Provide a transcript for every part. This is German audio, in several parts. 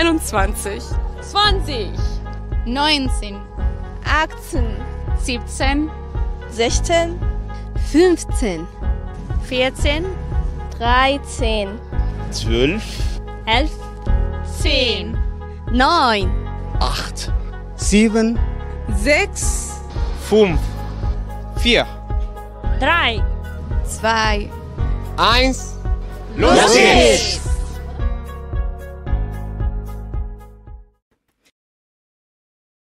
21, 20, 19, 18, 17, 16, 15, 14, 13, 12, 11, 10, 9, 8, 7, 6, 5, 4, 3, 2, 1. Los geht's!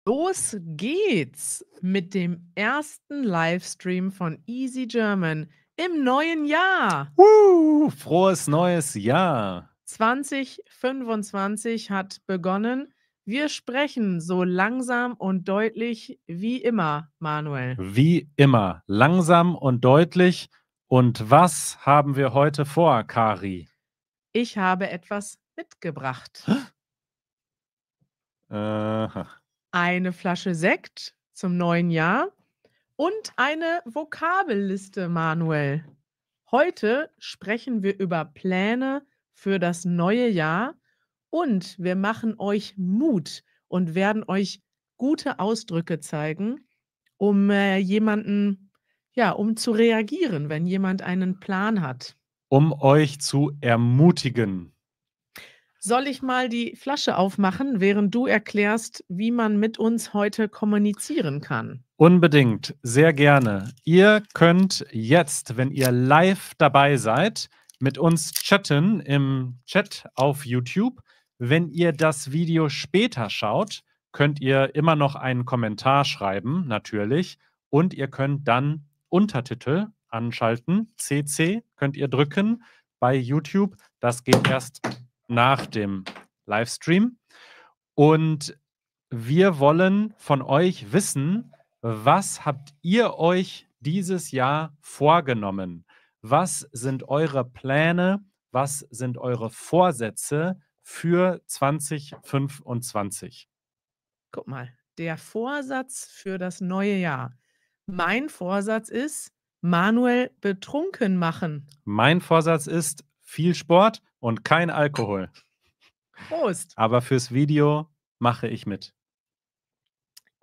Los geht's mit dem ersten Livestream von Easy German im neuen Jahr. Frohes neues Jahr. 2025 hat begonnen. Wir sprechen so langsam und deutlich wie immer, Manuel. Wie immer, langsam und deutlich. Und was haben wir heute vor, Kari? Ich habe etwas mitgebracht. Eine Flasche Sekt zum neuen Jahr und eine Vokabelliste, Manuel. Heute sprechen wir über Pläne für das neue Jahr und wir machen euch Mut und werden euch gute Ausdrücke zeigen, um um zu reagieren, wenn jemand einen Plan hat. Um euch zu ermutigen. Soll ich mal die Flasche aufmachen, während du erklärst, wie man mit uns heute kommunizieren kann? Unbedingt, sehr gerne. Ihr könnt jetzt, wenn ihr live dabei seid, mit uns chatten im Chat auf YouTube. Wenn ihr das Video später schaut, könnt ihr immer noch einen Kommentar schreiben, natürlich. Und ihr könnt dann Untertitel anschalten. CC könnt ihr drücken bei YouTube. Das geht erst nach dem Livestream. Und wir wollen von euch wissen, was habt ihr euch dieses Jahr vorgenommen? Was sind eure Pläne? Was sind eure Vorsätze für 2025? Guck mal, der Vorsatz für das neue Jahr. Mein Vorsatz ist, Manuel betrunken machen. Mein Vorsatz ist viel Sport und kein Alkohol. Prost! Aber fürs Video mache ich mit.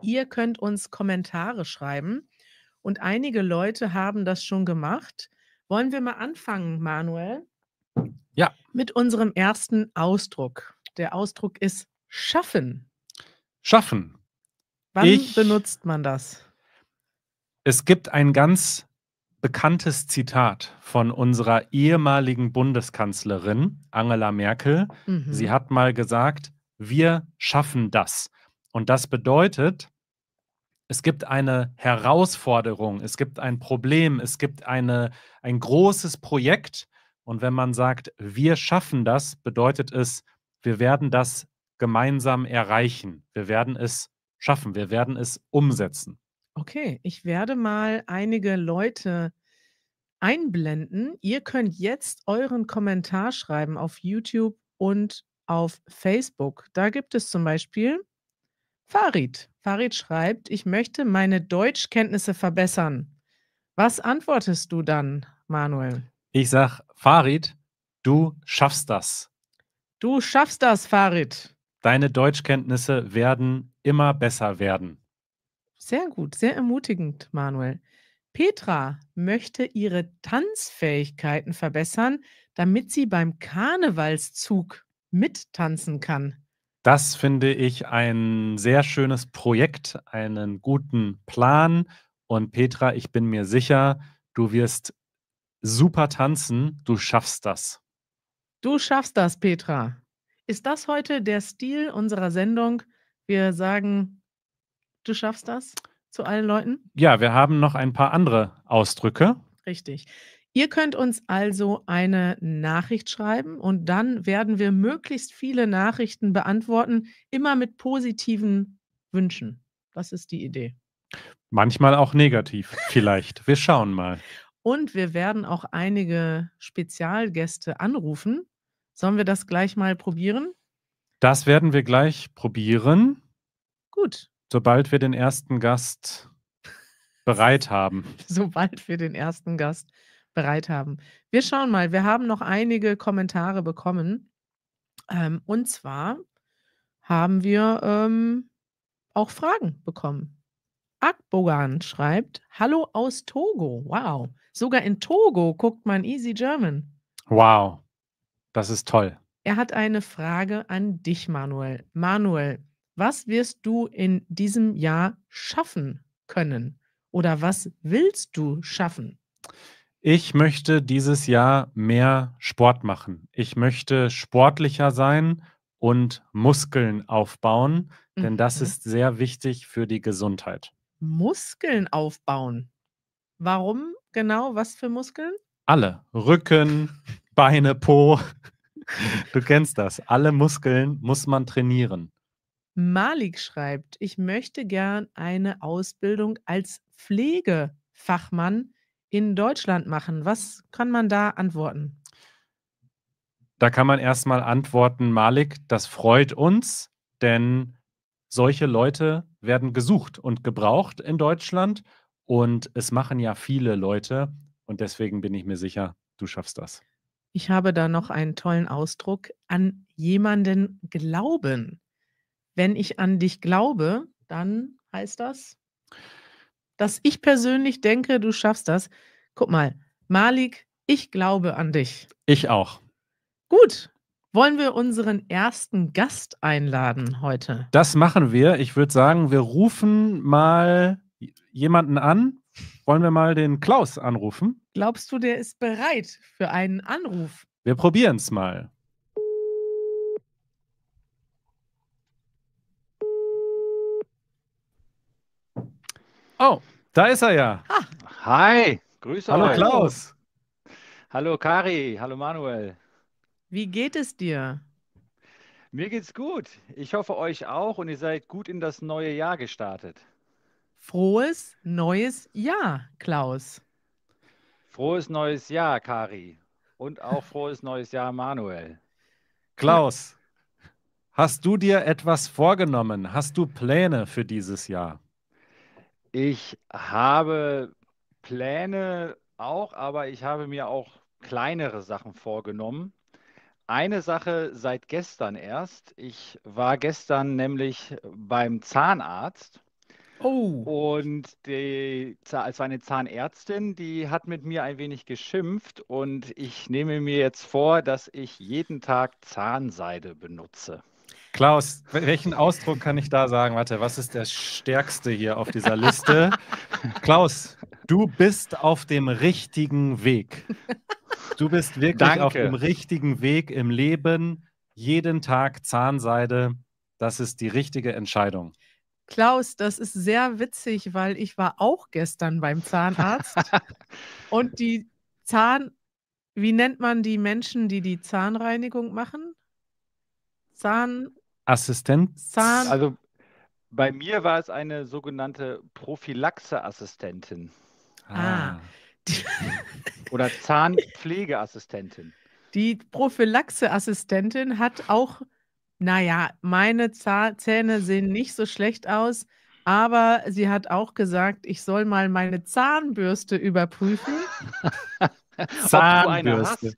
Ihr könnt uns Kommentare schreiben und einige Leute haben das schon gemacht. Wollen wir mal anfangen, Manuel? Ja. Mit unserem ersten Ausdruck. Der Ausdruck ist schaffen. Schaffen. Wann benutzt man das? Es gibt ein ganz bekanntes Zitat von unserer ehemaligen Bundeskanzlerin Angela Merkel. Sie hat mal gesagt, wir schaffen das. Und das bedeutet, es gibt eine Herausforderung, es gibt ein Problem, es gibt ein großes Projekt. Und wenn man sagt, wir schaffen das, bedeutet es, wir werden das gemeinsam erreichen. Wir werden es schaffen, wir werden es umsetzen. Okay, ich werde mal einige Leute einblenden. Ihr könnt jetzt euren Kommentar schreiben auf YouTube und auf Facebook. Da gibt es zum Beispiel Farid. Farid schreibt, ich möchte meine Deutschkenntnisse verbessern. Was antwortest du dann, Manuel? Ich sag, Farid, du schaffst das. Du schaffst das, Farid. Deine Deutschkenntnisse werden immer besser werden. Sehr gut, sehr ermutigend, Manuel. Petra möchte ihre Tanzfähigkeiten verbessern, damit sie beim Karnevalszug mittanzen kann. Das finde ich ein sehr schönes Projekt, einen guten Plan. Und Petra, ich bin mir sicher, du wirst super tanzen. Du schaffst das. Du schaffst das, Petra. Ist das heute der Stil unserer Sendung? Wir sagen, du schaffst das zu allen Leuten? Ja, wir haben noch ein paar andere Ausdrücke. Richtig. Ihr könnt uns also eine Nachricht schreiben und dann werden wir möglichst viele Nachrichten beantworten, immer mit positiven Wünschen. Das ist die Idee. Manchmal auch negativ, vielleicht. Wir schauen mal. Und wir werden auch einige Spezialgäste anrufen. Sollen wir das gleich mal probieren? Das werden wir gleich probieren. Gut. Sobald wir den ersten Gast bereit haben. Sobald wir den ersten Gast bereit haben. Wir schauen mal, wir haben noch einige Kommentare bekommen. Und zwar haben wir auch Fragen bekommen. Akbogan schreibt, hallo aus Togo. Wow. Sogar in Togo guckt man Easy German. Wow, das ist toll. Er hat eine Frage an dich, Manuel. Manuel, was wirst du in diesem Jahr schaffen können? Oder was willst du schaffen? Ich möchte dieses Jahr mehr Sport machen. Ich möchte sportlicher sein und Muskeln aufbauen, denn das Mhm. ist sehr wichtig für die Gesundheit. Muskeln aufbauen. Warum genau? Was für Muskeln? Alle. Rücken, Beine, Po. Du kennst das. Alle Muskeln muss man trainieren. Malik schreibt, ich möchte gern eine Ausbildung als Pflegefachmann in Deutschland machen. Was kann man da antworten? Da kann man erstmal antworten, Malik, das freut uns, denn solche Leute werden gesucht und gebraucht in Deutschland und es machen ja viele Leute und deswegen bin ich mir sicher, du schaffst das. Ich habe da noch einen tollen Ausdruck, an jemanden glauben. Wenn ich an dich glaube, dann heißt das, dass ich persönlich denke, du schaffst das. Guck mal, Malik, ich glaube an dich. Ich auch. Gut, wollen wir unseren ersten Gast einladen heute? Das machen wir. Ich würde sagen, wir rufen mal jemanden an. Wollen wir mal den Klaus anrufen? Glaubst du, der ist bereit für einen Anruf? Wir probieren es mal. Oh, da ist er ja. Hi, grüße Hallo euch. Klaus. Hallo Kari, hallo Manuel. Wie geht es dir? Mir geht's gut. Ich hoffe euch auch und ihr seid gut in das neue Jahr gestartet. Frohes neues Jahr, Klaus. Frohes neues Jahr, Kari. Und auch frohes neues Jahr, Manuel. Klaus, hast du dir etwas vorgenommen? Hast du Pläne für dieses Jahr? Ich habe Pläne auch, aber ich habe mir auch kleinere Sachen vorgenommen. Eine Sache seit gestern erst. Ich war gestern nämlich beim Zahnarzt. Oh, Und es war eine Zahnärztin, die hat mit mir ein wenig geschimpft und ich nehme mir jetzt vor, dass ich jeden Tag Zahnseide benutze. Klaus, welchen Ausdruck kann ich da sagen? Warte, was ist der stärkste hier auf dieser Liste? Klaus, du bist auf dem richtigen Weg. Du bist wirklich auf Danke. dem richtigen Weg im Leben. Jeden Tag Zahnseide, das ist die richtige Entscheidung. Klaus, das ist sehr witzig, weil ich war auch gestern beim Zahnarzt und wie nennt man die Menschen, die die Zahnreinigung machen? Assistent? Also bei mir war es eine sogenannte Prophylaxe-Assistentin Ah. oder Zahnpflegeassistentin. Die Prophylaxe-Assistentin hat auch, naja, meine Zähne sehen nicht so schlecht aus, aber sie hat auch gesagt, ich soll mal meine Zahnbürste überprüfen. Ob du eine Zahnbürste.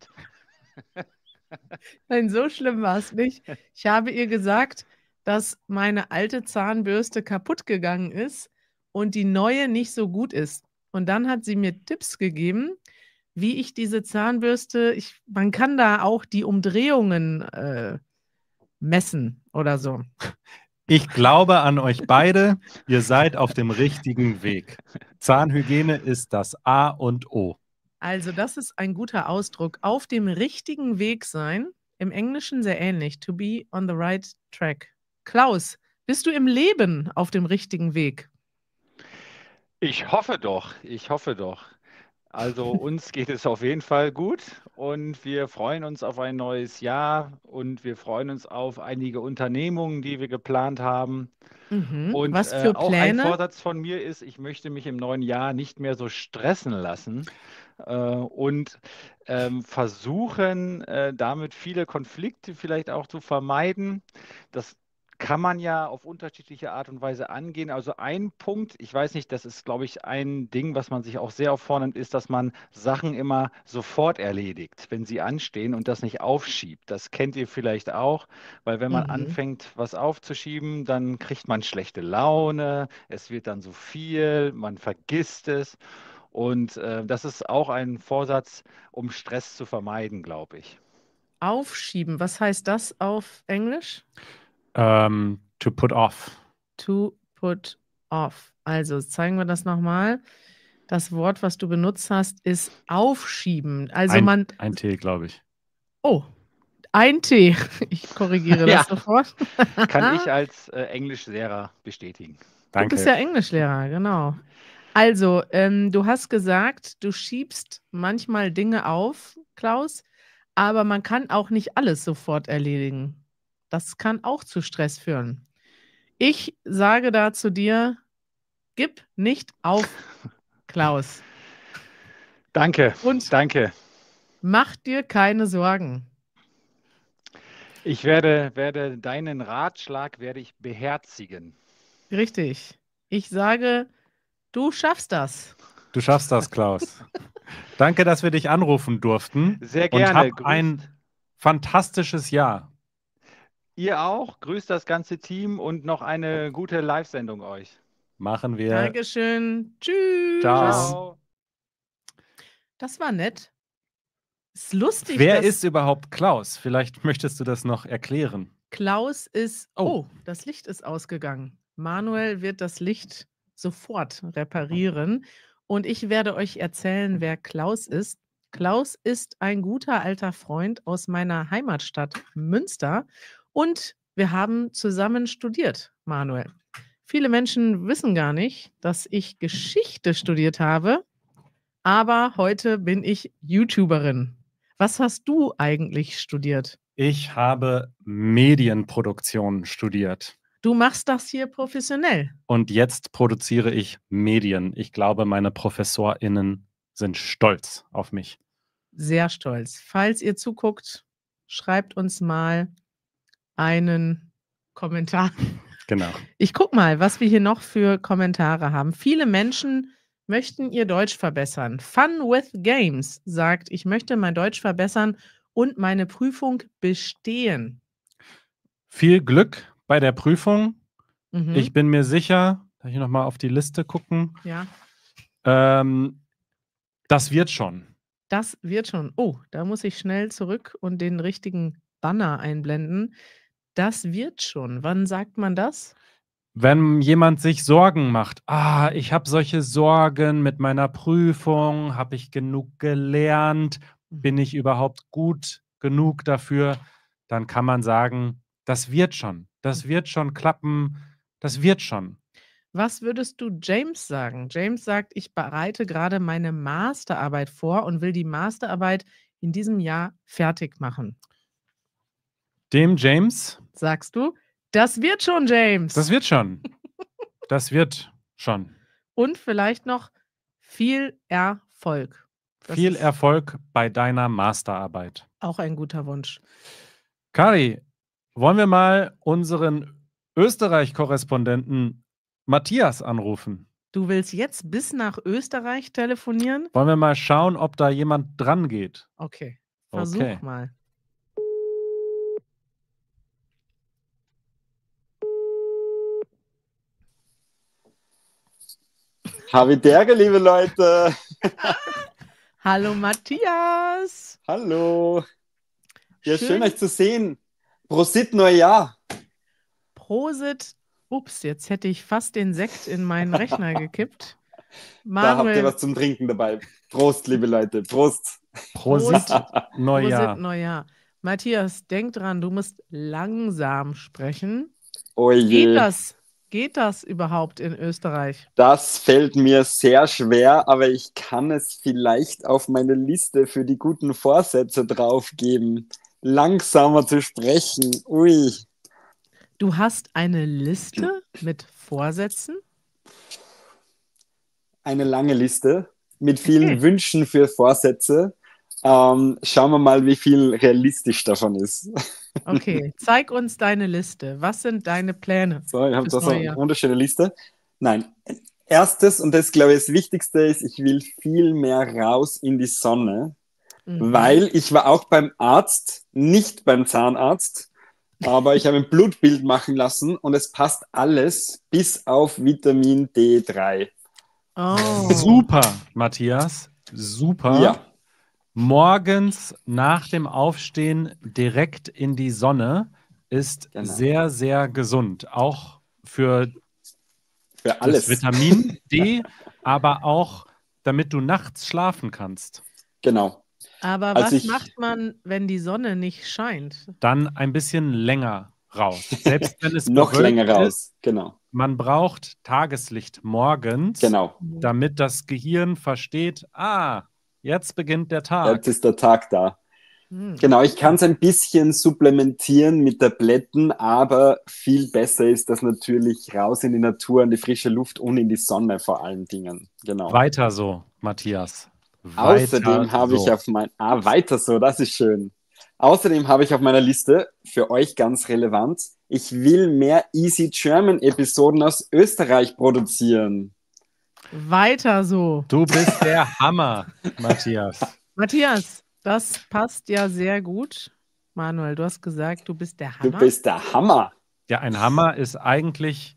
hast? Nein, so schlimm war es nicht. Ich habe ihr gesagt, dass meine alte Zahnbürste kaputt gegangen ist und die neue nicht so gut ist. Und dann hat sie mir Tipps gegeben, wie ich diese Zahnbürste, man kann da auch die Umdrehungen messen oder so. Ich glaube an euch beide, ihr seid auf dem richtigen Weg. Zahnhygiene ist das A und O. Also das ist ein guter Ausdruck. Auf dem richtigen Weg sein. Im Englischen sehr ähnlich. To be on the right track. Klaus, bist du im Leben auf dem richtigen Weg? Ich hoffe doch, ich hoffe doch. Also uns geht es auf jeden Fall gut und wir freuen uns auf ein neues Jahr und wir freuen uns auf einige Unternehmungen, die wir geplant haben. Und Was für auch ein Pläne? Vorsatz von mir ist, ich möchte mich im neuen Jahr nicht mehr so stressen lassen und versuchen, damit viele Konflikte vielleicht auch zu vermeiden. Das kann man ja auf unterschiedliche Art und Weise angehen. Also ein Punkt, ich weiß nicht, das ist, glaube ich, ein Ding, was man sich auch sehr oft vornimmt, ist, dass man Sachen immer sofort erledigt, wenn sie anstehen und das nicht aufschiebt. Das kennt ihr vielleicht auch, weil wenn man anfängt, was aufzuschieben, dann kriegt man schlechte Laune, es wird dann so viel, man vergisst es. Und das ist auch ein Vorsatz, um Stress zu vermeiden, glaube ich. Aufschieben, was heißt das auf Englisch? To put off. To put off. Also zeigen wir das nochmal. Das Wort, was du benutzt hast, ist aufschieben. Also Ein T, glaube ich. Oh, ein T. Ich korrigiere Ja. das sofort. Kann ich als Englischlehrer bestätigen. Du bist ja Englischlehrer, genau. Also, du hast gesagt, du schiebst manchmal Dinge auf, Klaus, aber man kann auch nicht alles sofort erledigen. Das kann auch zu Stress führen. Ich sage da zu dir, gib nicht auf, Klaus. Danke, Und danke. mach dir keine Sorgen. Ich werde deinen Ratschlag werde ich beherzigen. Richtig. Ich sage, du schaffst das. Du schaffst das, Klaus. Danke, dass wir dich anrufen durften. Sehr Und gerne. hab ein fantastisches Jahr. Ihr auch. Grüßt das ganze Team und noch eine gute Live-Sendung euch. Machen wir. Dankeschön. Tschüss. Ciao. Das war nett. Ist lustig. Wer dass ist überhaupt Klaus? Vielleicht möchtest du das noch erklären. Klaus ist. Oh. Oh, das Licht ist ausgegangen. Manuel wird das Licht sofort reparieren. Und ich werde euch erzählen, wer Klaus ist. Klaus ist ein guter alter Freund aus meiner Heimatstadt Münster. Und wir haben zusammen studiert, Manuel. Viele Menschen wissen gar nicht, dass ich Geschichte studiert habe. Aber heute bin ich YouTuberin. Was hast du eigentlich studiert? Ich habe Medienproduktion studiert. Du machst das hier professionell. Und jetzt produziere ich Medien. Ich glaube, meine ProfessorInnen sind stolz auf mich. Sehr stolz. Falls ihr zuguckt, schreibt uns mal einen Kommentar. Genau. Ich guck mal, was wir hier noch für Kommentare haben. Viele Menschen möchten ihr Deutsch verbessern. Fun with Games sagt, ich möchte mein Deutsch verbessern und meine Prüfung bestehen. Viel Glück bei der Prüfung. Mhm. Ich bin mir sicher, darf ich nochmal auf die Liste gucken? Ja, Das wird schon. das wird schon. Oh, da muss ich schnell zurück und den richtigen Banner einblenden. Das wird schon. Wann sagt man das? Wenn jemand sich Sorgen macht, ich habe solche Sorgen mit meiner Prüfung, habe ich genug gelernt, bin ich überhaupt gut genug dafür, dann kann man sagen, das wird schon klappen, das wird schon. Was würdest du James sagen? James sagt, ich bereite gerade meine Masterarbeit vor und will die Masterarbeit in diesem Jahr fertig machen. Dem James, Sagst du, das wird schon, James. das wird schon. Das wird schon. Und vielleicht noch viel Erfolg. Das Viel ist Erfolg bei deiner Masterarbeit. auch ein guter Wunsch. Kari, wollen wir mal unseren Österreich-Korrespondenten Matthias anrufen? Du willst jetzt bis nach Österreich telefonieren? Wollen wir mal schauen, ob da jemand dran geht? Okay, versuch Okay. mal. Habe Derge, liebe Leute. Hallo Matthias. Hallo. Ja, schön euch zu sehen. Prosit Neujahr. Prosit. Ups, jetzt hätte ich fast den Sekt in meinen Rechner gekippt. Da habt ihr Manuel, was zum Trinken dabei. Prost, liebe Leute. Prost. Prosit Neujahr. Prosit Neujahr. Matthias, denk dran, du musst langsam sprechen. Oh je. Geht das überhaupt in Österreich? Das fällt mir sehr schwer, aber ich kann es vielleicht auf meine Liste für die guten Vorsätze draufgeben. Langsamer zu sprechen. Ui. Du hast eine Liste mit Vorsätzen? Eine lange Liste mit vielen Wünschen für Vorsätze. Schauen wir mal, wie viel realistisch davon ist. Okay, zeig uns deine Liste. Was sind deine Pläne? So, ich habe Fürs da so neue eine Jahr. wunderschöne Liste. Nein, erstes, und das glaube ich das Wichtigste ist, ich will viel mehr raus in die Sonne, weil ich war auch beim Arzt, nicht beim Zahnarzt, aber ich habe ein Blutbild machen lassen und es passt alles bis auf Vitamin D3. Oh. Super, Matthias. Super. Ja, Morgens nach dem Aufstehen direkt in die Sonne ist Genau. sehr, sehr gesund. Auch für für das alles. Vitamin D, aber auch damit du nachts schlafen kannst. Genau. Aber Als was ich- macht man, wenn die Sonne nicht scheint? Dann ein bisschen länger raus. Selbst wenn es Noch bewölkt länger ist, raus. Genau. man braucht Tageslicht morgens, Genau. damit das Gehirn versteht, jetzt beginnt der Tag. Jetzt ist der Tag da. Hm. Genau, ich kann es ein bisschen supplementieren mit Tabletten, aber viel besser ist das natürlich raus in die Natur, in die frische Luft und in die Sonne vor allen Dingen. Genau. Weiter so, Matthias. Außerdem habe ich auf mein weiter so, das ist schön. Außerdem habe ich auf meiner Liste für euch ganz relevant, ich will mehr Easy German Episoden aus Österreich produzieren. Weiter so. Du bist der Hammer, Matthias. Matthias, das passt ja sehr gut. Manuel, du hast gesagt, du bist der Du Hammer. bist der Hammer. Ja, ein Hammer ist eigentlich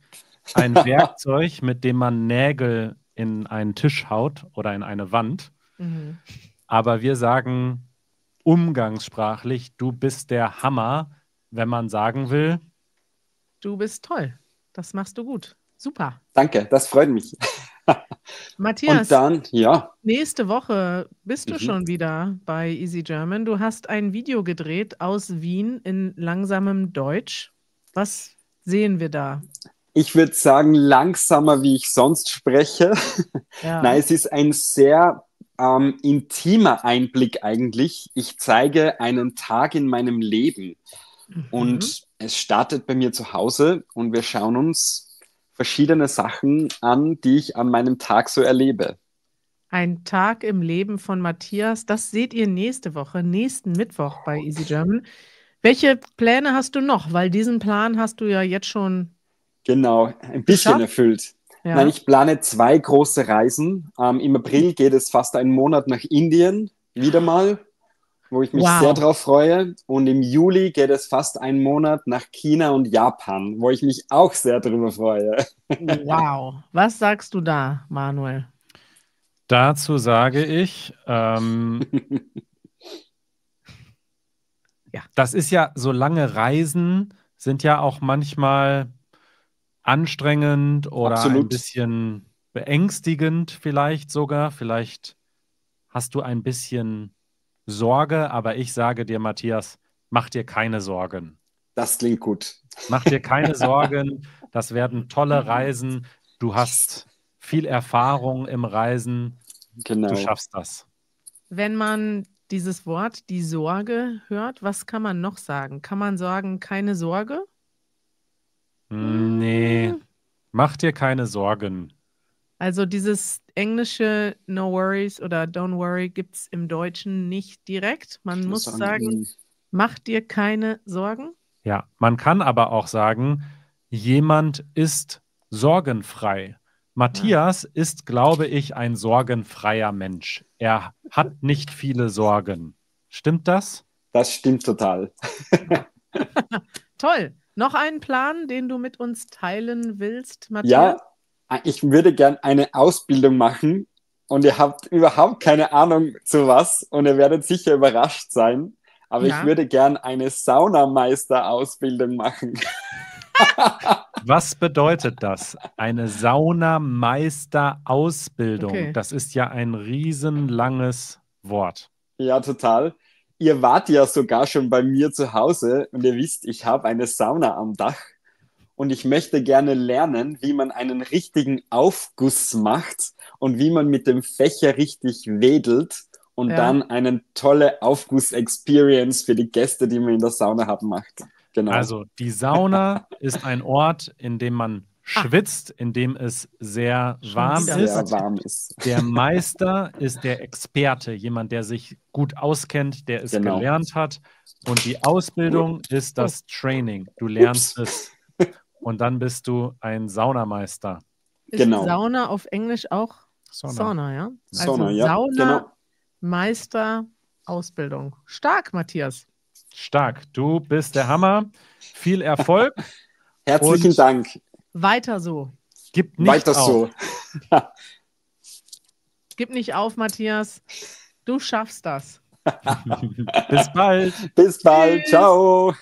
ein Werkzeug, mit dem man Nägel in einen Tisch haut oder in eine Wand. Mhm. Aber wir sagen umgangssprachlich, du bist der Hammer, wenn man sagen will, Du bist toll. Das machst du gut. Super. Danke, das freut mich. Matthias, Und dann, ja, nächste Woche bist du Mhm. schon wieder bei Easy German. Du hast ein Video gedreht aus Wien in langsamem Deutsch. Was sehen wir da? ich würde sagen, langsamer, wie ich sonst spreche. Ja. Nein, es ist ein sehr intimer Einblick eigentlich. Ich zeige einen Tag in meinem Leben und es startet bei mir zu Hause und wir schauen uns verschiedene Sachen an, die ich an meinem Tag so erlebe. Ein Tag im Leben von Matthias, das seht ihr nächste Woche, nächsten Mittwoch bei Easy German. Welche Pläne hast du noch? Weil diesen Plan hast du ja jetzt schon. Genau, ein bisschen Geschafft? erfüllt. Ja. Nein, ich plane 2 große Reisen. Im April geht es fast einen Monat nach Indien, wieder mal, wo ich mich Wow. sehr drauf freue. Und im Juli geht es fast einen Monat nach China und Japan, wo ich mich auch sehr drüber freue. Wow. Was sagst du da, Manuel? dazu sage ich, Ja. das ist ja, so lange Reisen sind ja auch manchmal anstrengend oder ein Absolut. bisschen beängstigend vielleicht sogar. Vielleicht hast du ein bisschen Sorge, aber ich sage dir, Matthias, mach dir keine Sorgen. Das klingt gut. Mach dir keine Sorgen, das werden tolle Reisen. Du hast viel Erfahrung im Reisen. Genau. Du schaffst das. Wenn man dieses Wort, die Sorge, hört, was kann man noch sagen? Kann man sagen, keine Sorge? Nee, mach dir keine Sorgen. Also dieses englische No worries oder Don't worry gibt es im Deutschen nicht direkt. Man muss sagen, mach dir keine Sorgen. Ja, man kann aber auch sagen, jemand ist sorgenfrei. Matthias ist, glaube ich, ein sorgenfreier Mensch. Er hat nicht viele Sorgen. Stimmt das? Das stimmt total. Toll. Noch einen Plan, den du mit uns teilen willst, Matthias? Ja, ich würde gern eine Ausbildung machen und ihr habt überhaupt keine Ahnung zu was und ihr werdet sicher überrascht sein, aber Ja. ich würde gern eine Saunameister-Ausbildung machen. Was bedeutet das? Eine Saunameister-Ausbildung. Okay. Das ist ja ein riesenlanges Wort. Ja, total. Ihr wart ja sogar schon bei mir zu Hause und ihr wisst, ich habe eine Sauna am Dach und ich möchte gerne lernen, wie man einen richtigen Aufguss macht und wie man mit dem Fächer richtig wedelt und Ja. dann eine tolle Aufguss-Experience für die Gäste, die man in der Sauna haben, macht. Genau. Also die Sauna ist ein Ort, in dem man schwitzt, indem es sehr warm wieder ist. Sehr warm ist. Der Meister ist der Experte, jemand, der sich gut auskennt, der es Genau. gelernt hat. Und die Ausbildung ist das Training. Du lernst es. Und dann bist du ein Saunameister. Ist Genau. Sauna auf Englisch auch Sauna, ja? Sauna, also ja, Sauna, genau. Meister, Ausbildung. Stark, Matthias. Stark. Du bist der Hammer. Viel Erfolg. Herzlichen Und- Dank. Weiter so. Gib nicht Weiter auf. so. Gib nicht auf, Matthias. Du schaffst das. Bis bald. Bis bald. Tschüss. Ciao.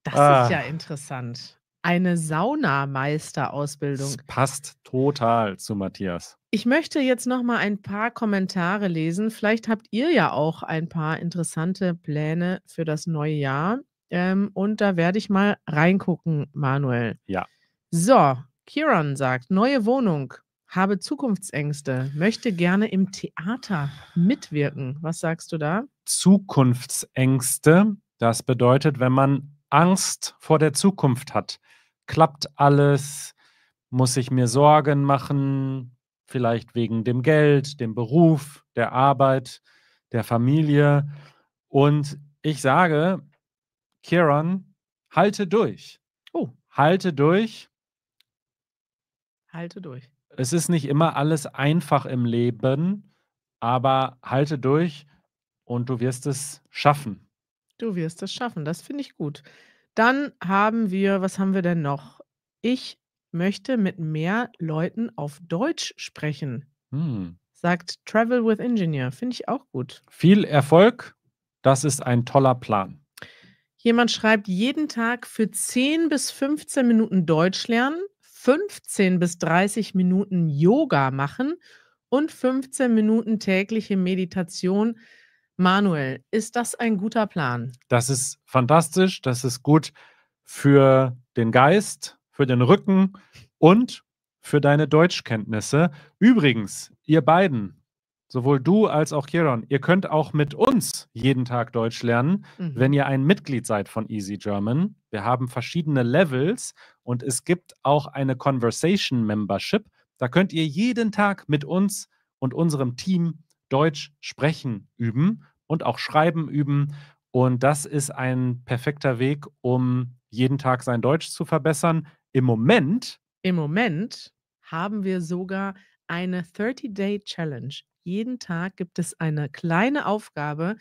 Das Ah. ist ja interessant. Eine Saunameisterausbildung. Das passt total zu Matthias. Ich möchte jetzt noch mal ein paar Kommentare lesen. Vielleicht habt ihr ja auch ein paar interessante Pläne für das neue Jahr. Und da werde ich mal reingucken, Manuel. Ja. So, Kieran sagt, neue Wohnung, habe Zukunftsängste, möchte gerne im Theater mitwirken. Was sagst du da? Zukunftsängste, das bedeutet, wenn man Angst vor der Zukunft hat, klappt alles, muss ich mir Sorgen machen, vielleicht wegen dem Geld, dem Beruf, der Arbeit, der Familie. Und ich sage, Kieran, halte durch. Oh. Halte durch. Halte durch. Es ist nicht immer alles einfach im Leben, aber halte durch und du wirst es schaffen. Du wirst es schaffen, das finde ich gut. Dann haben wir, was haben wir denn noch? Ich möchte mit mehr Leuten auf Deutsch sprechen, sagt Travel with Engineer. Finde ich auch gut. Viel Erfolg, das ist ein toller Plan. Jemand schreibt, jeden Tag für 10 bis 15 Minuten Deutsch lernen, 15 bis 30 Minuten Yoga machen und 15 Minuten tägliche Meditation. Manuel, ist das ein guter Plan? Das ist fantastisch, das ist gut für den Geist, für den Rücken und für deine Deutschkenntnisse. Übrigens, ihr beiden, sowohl du als auch Kieran, ihr könnt auch mit uns jeden Tag Deutsch lernen, wenn ihr ein Mitglied seid von Easy German. Wir haben verschiedene Levels und es gibt auch eine Conversation Membership. Da könnt ihr jeden Tag mit uns und unserem Team Deutsch sprechen üben und auch schreiben üben. Und das ist ein perfekter Weg, um jeden Tag sein Deutsch zu verbessern. Im Moment haben wir sogar eine 30-Day-Challenge. Jeden Tag gibt es eine kleine Aufgabe,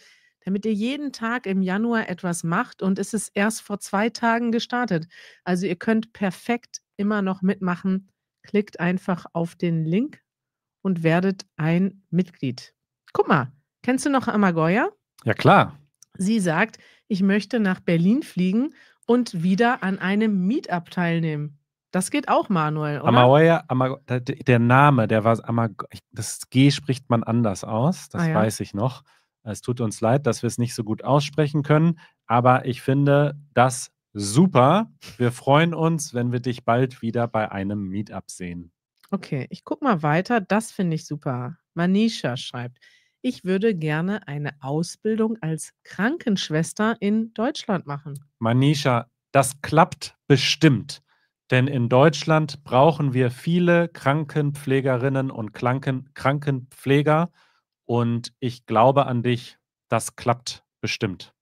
damit ihr jeden Tag im Januar etwas macht. Und es ist erst vor 2 Tagen gestartet. Also ihr könnt perfekt immer noch mitmachen. Klickt einfach auf den Link und werdet ein Mitglied. Guck mal, kennst du noch Amagoya? Ja, klar. Sie sagt, ich möchte nach Berlin fliegen und wieder an einem Meetup teilnehmen. Das geht auch, Manuel, oder? Amagoya, der Name, der war das G spricht man anders aus, das ja. weiß ich noch. Es tut uns leid, dass wir es nicht so gut aussprechen können, aber ich finde das super. Wir freuen uns, wenn wir dich bald wieder bei einem Meetup sehen. Okay, ich gucke mal weiter. Das finde ich super. Manisha schreibt, ich würde gerne eine Ausbildung als Krankenschwester in Deutschland machen. Manisha, das klappt bestimmt. Denn in Deutschland brauchen wir viele Krankenpflegerinnen und Krankenpfleger. Und ich glaube an dich, das klappt bestimmt.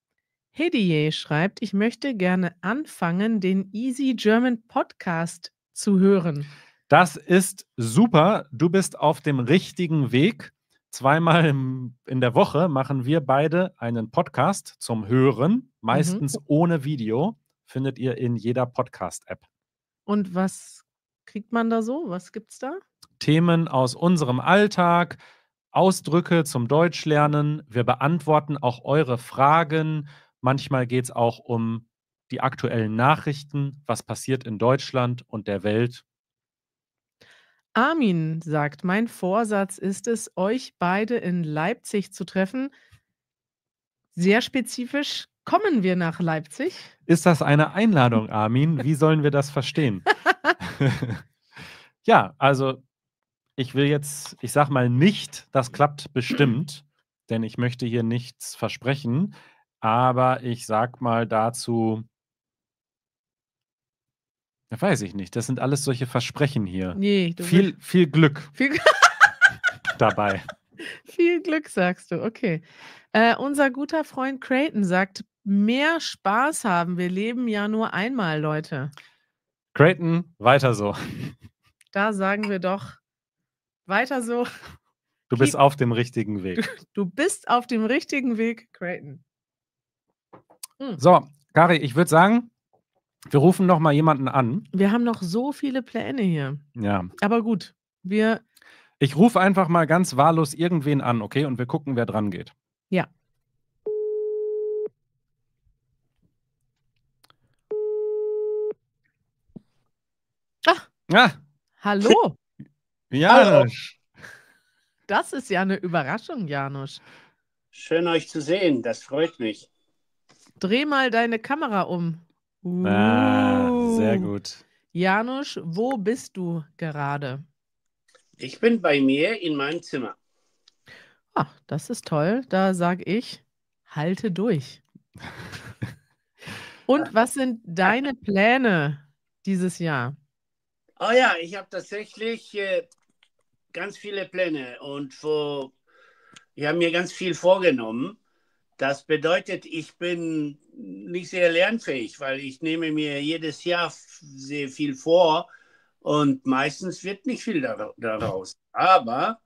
Hediye schreibt, ich möchte gerne anfangen, den Easy German Podcast zu hören. Das ist super. Du bist auf dem richtigen Weg. 2-mal in der Woche machen wir beide einen Podcast zum Hören, meistens ohne Video. Findet ihr in jeder Podcast-App. Und was kriegt man da so? Was gibt's da? Themen aus unserem Alltag, Ausdrücke zum Deutschlernen. Wir beantworten auch eure Fragen. Manchmal geht es auch um die aktuellen Nachrichten, was passiert in Deutschland und der Welt. Armin sagt, mein Vorsatz ist es, euch beide in Leipzig zu treffen. Sehr spezifisch. Kommen wir nach Leipzig? Ist das eine Einladung, Armin? Wie sollen wir das verstehen? Ja, also ich sag mal nicht, das klappt bestimmt, denn ich möchte hier nichts versprechen, aber ich sag mal dazu Ja, weiß ich nicht. Das sind alles solche Versprechen hier. Nee, Viel Glück viel, dabei. viel Glück, sagst du. Okay. Unser guter Freund Creighton sagt, mehr Spaß haben. Wir leben ja nur einmal, Leute. Creighton, weiter so. Da sagen wir doch, weiter so. Du bist auf dem richtigen Weg. Du bist auf dem richtigen Weg, Creighton. So, Kari, ich würde sagen, wir rufen noch mal jemanden an. Wir haben noch so viele Pläne hier. Ja. Aber gut, Ich rufe einfach mal ganz wahllos irgendwen an, okay? Und wir gucken, wer dran geht. Ja. Ah, Hallo. Janusz. Das ist ja eine Überraschung, Janusz. Schön, euch zu sehen. Das freut mich. Dreh mal deine Kamera um. Sehr gut. Janusz, wo bist du gerade? Ich bin bei mir in meinem Zimmer. Ach, das ist toll. Da sage ich, halte durch. Und was sind deine Pläne dieses Jahr? Oh ja, ich habe tatsächlich ganz viele Pläne und ich habe mir ganz viel vorgenommen. Das bedeutet, ich bin nicht sehr lernfähig, weil ich nehme mir jedes Jahr sehr viel vor und meistens wird nicht viel daraus. Aber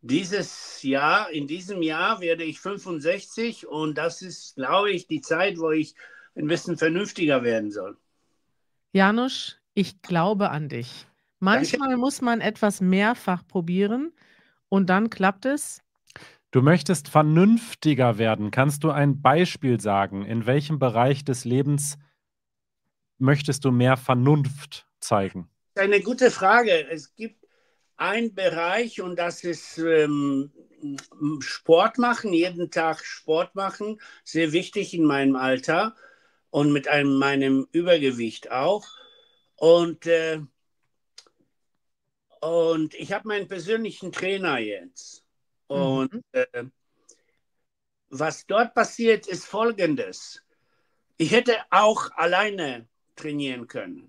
in diesem Jahr werde ich 65 und das ist, glaube ich, die Zeit, wo ich ein bisschen vernünftiger werden soll. Janusz, ich glaube an dich. Manchmal muss man etwas mehrfach probieren und dann klappt es. Du möchtest vernünftiger werden. Kannst du ein Beispiel sagen? In welchem Bereich des Lebens möchtest du mehr Vernunft zeigen? Eine gute Frage. Es gibt einen Bereich und das ist Sport machen, jeden Tag Sport machen. Sehr wichtig in meinem Alter und mit meinem Übergewicht auch. Und ich habe meinen persönlichen Trainer jetzt. Und was dort passiert, ist Folgendes. Ich hätte auch alleine trainieren können,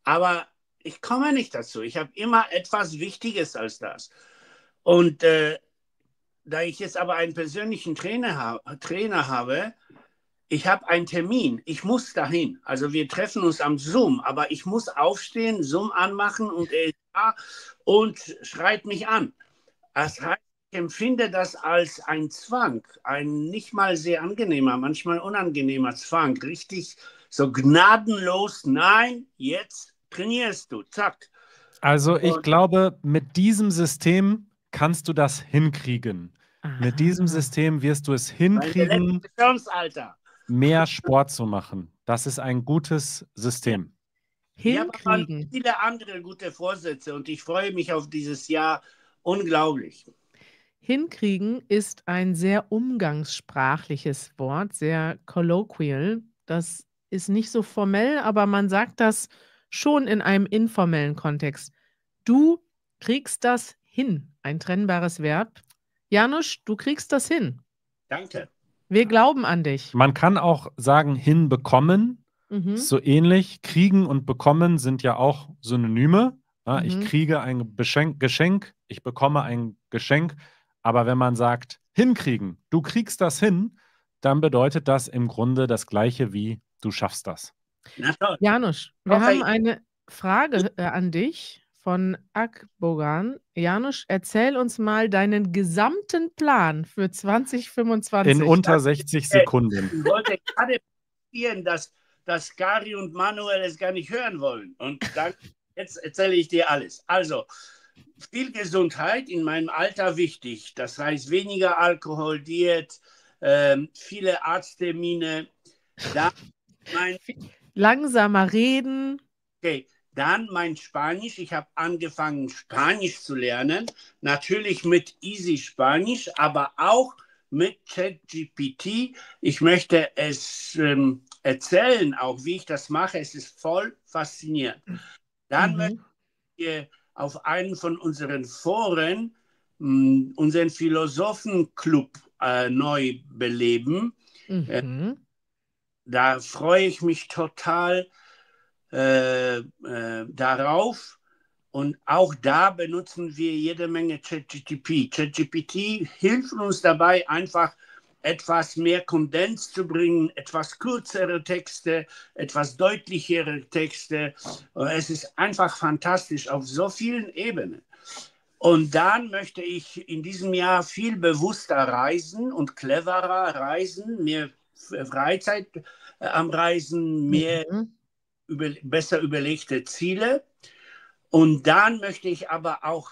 aber ich komme nicht dazu. Ich habe immer etwas Wichtiges als das. Und da ich jetzt aber einen persönlichen Trainer habe, ich habe einen Termin. Ich muss dahin. Also wir treffen uns am Zoom, aber ich muss aufstehen, Zoom anmachen und er ist da und schreit mich an. Das heißt, ich empfinde das als ein Zwang, ein nicht mal sehr angenehmer, manchmal unangenehmer Zwang. Richtig so gnadenlos, nein, jetzt trainierst du, zack. Also ich glaube, mit diesem System kannst du das hinkriegen. Mit diesem System wirst du es hinkriegen, mehr Sport zu machen. Das ist ein gutes System. Ich habe aber viele andere gute Vorsätze und ich freue mich auf dieses Jahr unglaublich. Hinkriegen ist ein sehr umgangssprachliches Wort, sehr colloquial. Das ist nicht so formell, aber man sagt das schon in einem informellen Kontext. Du kriegst das hin, ein trennbares Verb. Janusz, du kriegst das hin. Danke. Wir glauben an dich. Man kann auch sagen, hinbekommen. So ähnlich. Kriegen und bekommen sind ja auch Synonyme. Ja, ich kriege ein Geschenk, ich bekomme ein Geschenk. Aber wenn man sagt, hinkriegen, du kriegst das hin, dann bedeutet das im Grunde das Gleiche wie du schaffst das. Janusz, wir haben eine Frage an dich von Akbogan. Janusz, erzähl uns mal deinen gesamten Plan für 2025. In unter 60 Sekunden. Ich wollte gerade passieren, dass Kari und Manuel es gar nicht hören wollen. Und dann, jetzt erzähle ich dir alles. Also, viel Gesundheit in meinem Alter wichtig. Das heißt, weniger Alkohol, Diät, viele Arzttermine. Dann langsamer reden. Okay, dann mein Spanisch. Ich habe angefangen, Spanisch zu lernen. Natürlich mit Easy Spanisch, aber auch mit ChatGPT. Ich möchte es erzählen, auch wie ich das mache. Es ist voll faszinierend. Dann möchte ich auf einen von unseren Foren unseren Philosophenclub neu beleben. Da freue ich mich total. darauf. Und auch da benutzen wir jede Menge ChatGPT. ChatGPT hilft uns dabei, einfach etwas mehr Kondens zu bringen, etwas kürzere Texte, etwas deutlichere Texte. Es ist einfach fantastisch auf so vielen Ebenen. Und dann möchte ich in diesem Jahr viel bewusster reisen und cleverer reisen, mehr Freizeit am Reisen, mehr besser überlegte Ziele. Und dann möchte ich aber auch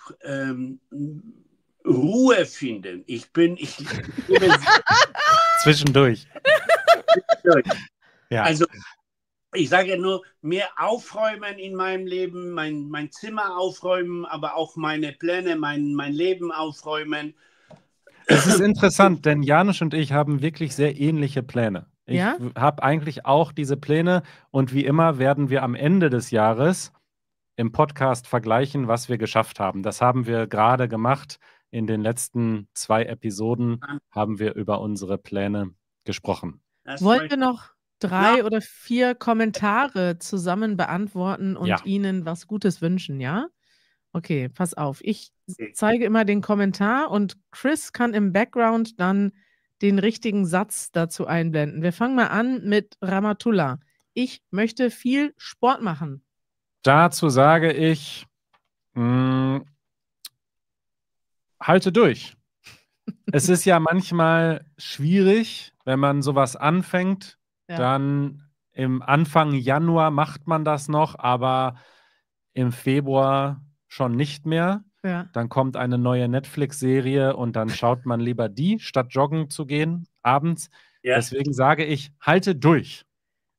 Ruhe finden. Ich Zwischendurch. Ja. Also ich sage nur, mehr aufräumen in meinem Leben, mein Zimmer aufräumen, aber auch meine Pläne, mein Leben aufräumen. Es ist interessant, denn Janusz und ich haben wirklich sehr ähnliche Pläne. Ich Ja? habe eigentlich auch diese Pläne und wie immer werden wir am Ende des Jahres im Podcast vergleichen, was wir geschafft haben. Das haben wir gerade gemacht. In den letzten 2 Episoden haben wir über unsere Pläne gesprochen. Wollen wir noch 3 oder 4 Kommentare zusammen beantworten und Ihnen was Gutes wünschen, ja? Okay, pass auf. Ich zeige immer den Kommentar und Chris kann im Background dann den richtigen Satz dazu einblenden. Wir fangen mal an mit Ramatullah. Ich möchte viel Sport machen. Dazu sage ich, halte durch. Es ist ja manchmal schwierig, wenn man sowas anfängt, dann im Anfang Januar macht man das noch, aber im Februar schon nicht mehr. Ja. Dann kommt eine neue Netflix-Serie und dann schaut man lieber die, statt joggen zu gehen abends. Ja. Deswegen sage ich, halte durch.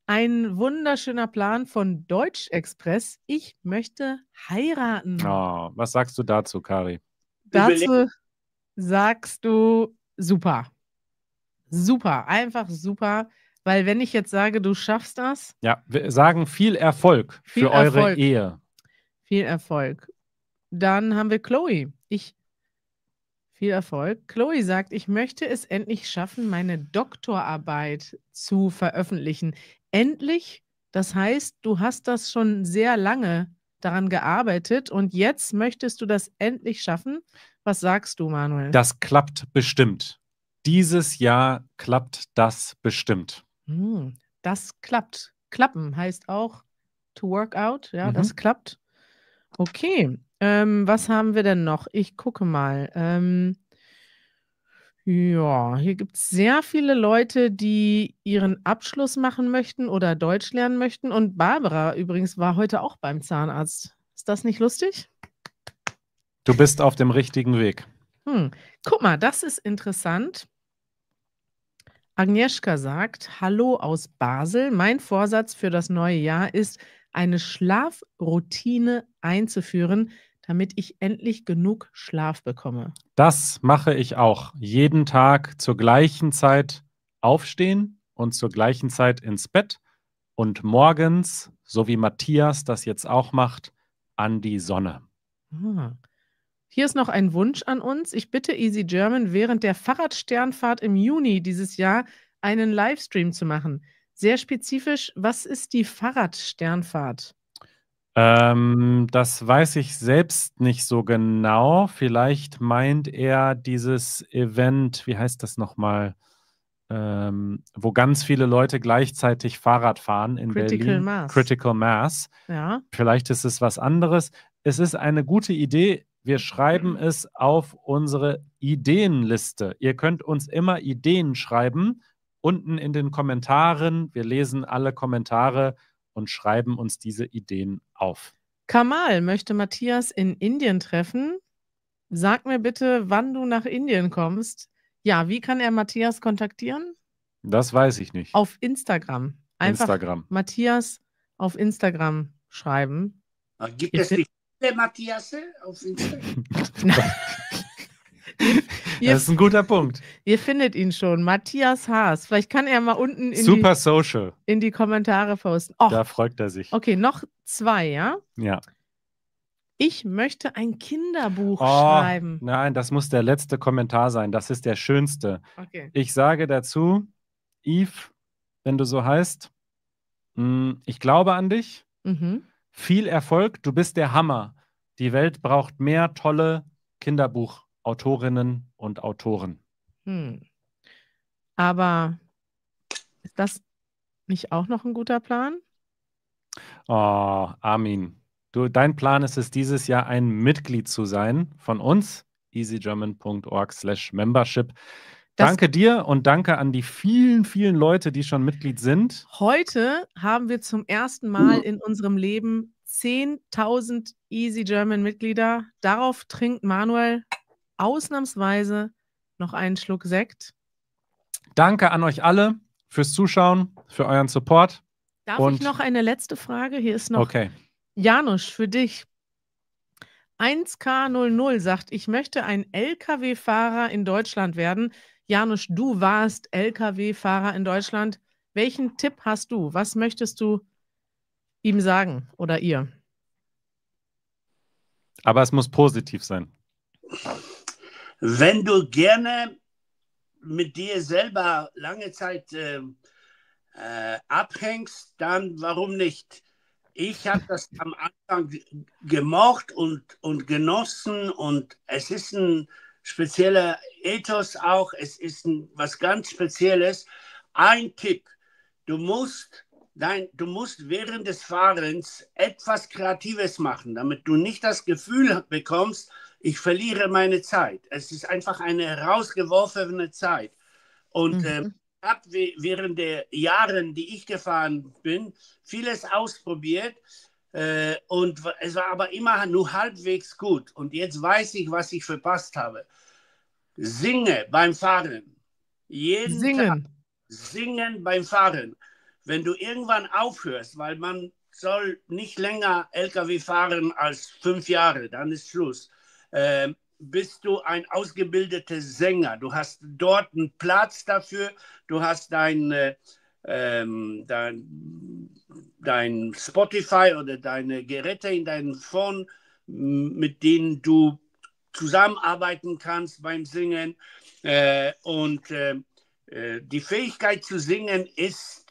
Ein wunderschöner Plan von Deutsch Express. Ich möchte heiraten. Oh, was sagst du dazu, Kari? Dazu sagst du super. Super, einfach super. Weil wenn ich jetzt sage, du schaffst das. Ja, wir sagen viel Erfolg für eure Ehe. Viel Erfolg. Dann haben wir Chloe. Viel Erfolg. Chloe sagt, ich möchte es endlich schaffen, meine Doktorarbeit zu veröffentlichen. Endlich, das heißt, du hast das schon sehr lange daran gearbeitet und jetzt möchtest du das endlich schaffen. Was sagst du, Manuel? Das klappt bestimmt. Dieses Jahr klappt das bestimmt. Das klappt. Klappen heißt auch to work out. Ja, das klappt. Okay. Was haben wir denn noch? Ich gucke mal. Ja, hier gibt es sehr viele Leute, die ihren Abschluss machen möchten oder Deutsch lernen möchten. Und Barbara übrigens war heute auch beim Zahnarzt. Ist das nicht lustig? Du bist auf dem richtigen Weg. Guck mal, das ist interessant. Agnieszka sagt, hallo aus Basel. Mein Vorsatz für das neue Jahr ist, eine Schlafroutine einzuführen, damit ich endlich genug Schlaf bekomme. Das mache ich auch. Jeden Tag zur gleichen Zeit aufstehen und zur gleichen Zeit ins Bett und morgens, so wie Matthias das jetzt auch macht, an die Sonne. Hier ist noch ein Wunsch an uns. Ich bitte Easy German, während der Fahrradsternfahrt im Juni dieses Jahr einen Livestream zu machen. Sehr spezifisch, was ist die Fahrradsternfahrt? Das weiß ich selbst nicht so genau. Vielleicht meint er dieses Event, wie heißt das nochmal, wo ganz viele Leute gleichzeitig Fahrrad fahren in Berlin. Mass. Critical Mass. Ja. Vielleicht ist es was anderes. Es ist eine gute Idee. Wir schreiben es auf unsere Ideenliste. Ihr könnt uns immer Ideen schreiben, unten in den Kommentaren. Wir lesen alle Kommentare und schreiben uns diese Ideen auf. Kamal möchte Matthias in Indien treffen. Sag mir bitte, wann du nach Indien kommst. Ja, wie kann er Matthias kontaktieren? Das weiß ich nicht. Auf Instagram. Einfach Matthias auf Instagram schreiben. Gibt es nicht viele Matthiasse auf Instagram? Das ist ein guter Punkt. Ihr findet ihn schon. Matthias Haas. Vielleicht kann er mal unten in die Kommentare posten. Da freut er sich. Okay, noch 2, ja? Ja. Ich möchte ein Kinderbuch schreiben. Nein, das muss der letzte Kommentar sein. Das ist der schönste. Okay. Ich sage dazu, Yves, wenn du so heißt, ich glaube an dich. Mhm. Viel Erfolg, du bist der Hammer. Die Welt braucht mehr tolle Kinderbuchautorinnen und Autoren. Aber ist das nicht auch noch ein guter Plan? Oh, Armin. Dein Plan ist es, dieses Jahr ein Mitglied zu sein von uns, easygerman.org/membership. Danke dir und danke an die vielen, vielen Leute, die schon Mitglied sind. Heute haben wir zum ersten Mal in unserem Leben 10.000 Easy German Mitglieder. Darauf trinkt Manuel ausnahmsweise noch einen Schluck Sekt. Danke an euch alle fürs Zuschauen, für euren Support. Darf ich noch eine letzte Frage? Hier ist noch Okay. Janusz für dich. 1K00 sagt, ich möchte ein LKW-Fahrer in Deutschland werden. Janusz, du warst LKW-Fahrer in Deutschland. Welchen Tipp hast du? Was möchtest du ihm sagen oder ihr? Aber es muss positiv sein. Wenn du gerne mit dir selber lange Zeit abhängst, dann warum nicht? Ich habe das am Anfang gemocht und genossen und es ist ein spezieller Ethos auch, es ist was ganz Spezielles. Ein Tipp, du musst während des Fahrens etwas Kreatives machen, damit du nicht das Gefühl bekommst, ich verliere meine Zeit. Es ist einfach eine herausgeworfene Zeit. Und ich habe während der Jahren, die ich gefahren bin, vieles ausprobiert und es war aber immer nur halbwegs gut. Und jetzt weiß ich, was ich verpasst habe. Singe beim Fahren. Jeden Tag singen beim Fahren. Wenn du irgendwann aufhörst, weil man soll nicht länger LKW fahren als 5 Jahre, dann ist Schluss. Bist du ein ausgebildeter Sänger. Du hast dort einen Platz dafür. Du hast dein Spotify oder deine Geräte in deinem Phone, mit denen du zusammenarbeiten kannst beim Singen. Die Fähigkeit zu singen ist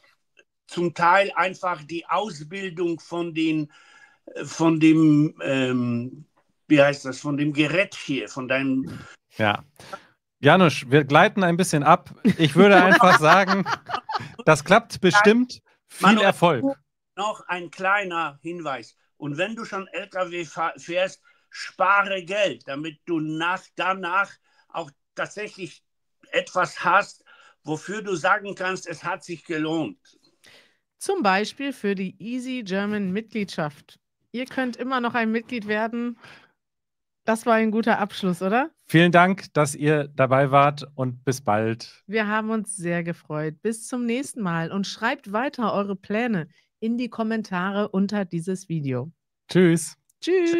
zum Teil einfach die Ausbildung von dem wie heißt das, von dem Gerät hier, von deinem... Ja. Janusz, wir gleiten ein bisschen ab. Ich würde einfach sagen, das klappt bestimmt. Viel Erfolg. Noch ein kleiner Hinweis. Und wenn du schon LKW fährst, spare Geld, damit du danach auch tatsächlich etwas hast, wofür du sagen kannst, es hat sich gelohnt. Zum Beispiel für die Easy German Mitgliedschaft. Ihr könnt immer noch ein Mitglied werden. Das war ein guter Abschluss, oder? Vielen Dank, dass ihr dabei wart und bis bald. Wir haben uns sehr gefreut. Bis zum nächsten Mal und schreibt weiter eure Pläne in die Kommentare unter dieses Video. Tschüss. Tschüss.